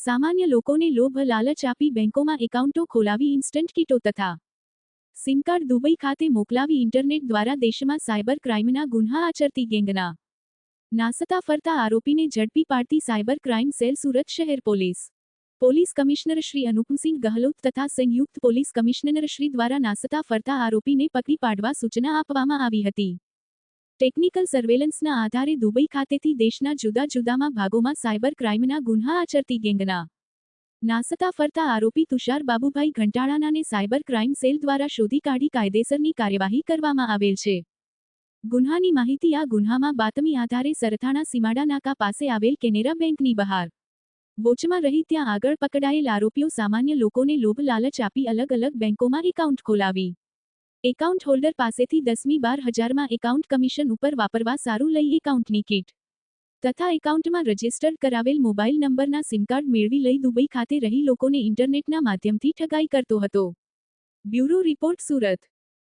સામાન્ય લોકોને લોભ લાલચ આપી બેંકોમાં એકાઉન્ટો ખોલાવી ઇન્સ્ટન્ટ કીટો તથા સિમ કાર્ડ દુબઈ ખાતે મોકલાવી ઇન્ટરનેટ દ્વારા દેશમાં સાયબર ક્રાઇમના ગુન્હા આચરતી ગેંગના નાસતા ફરતા આરોપીને ઝડપી પાડતી સાયબર ક્રાઇમ સેલ સુરત શહેર પોલીસ કમિશનર શ્રી અનુપસિંહ ગહલોત તથા સંયુક્ત પોલીસ કમિશનર શ્રી દ્વારા નાસતા ફરતા આરોપીને પકડી પાડવા સૂચના આપવામાં આવી હતી. ટેકનિકલ સર્વેલન્સના આધારે દુબઈ ખાતેથી દેશના જુદા જુદામાં ભાગોમાં સાયબર ક્રાઇમના ગુન્હા આચરતી ગેંગના નાસતા ફરતા આરોપી તુષાર બાબુભાઈ ઘંટાળાનાને સાયબર ક્રાઇમ સેલ દ્વારા શોધી કાઢી કાયદેસરની કાર્યવાહી કરવામાં આવેલ છે. ગુન્હાની માહિતી આ ગુન્હામાં બાતમી આધારે સરથાણા સીમાડા નાકા પાસે આવેલ કેનેરા બેંકની બહાર વોચમાં રહી ત્યાં આગળ પકડાયેલ આરોપીઓ સામાન્ય લોકોને લોભ લાલચ આપી અલગ અલગ બેંકોમાં એકાઉન્ટ ખોલાવી એકાઉન્ટ હોલ્ડર પાસેથી 10,000 એકાઉન્ટ કમિશન ઉપર વાપરવા સારું લઈ એકાઉન્ટની કીટ તથા એકાઉન્ટમાં રજિસ્ટર્ડ કરાવેલ મોબાઈલ નંબરના સિમ કાર્ડ મેળવી લઈ દુબઈ ખાતે રહી લોકોને ઇન્ટરનેટના માધ્યમથી ઠગાઈ કરતો હતો. Bureau report Surat.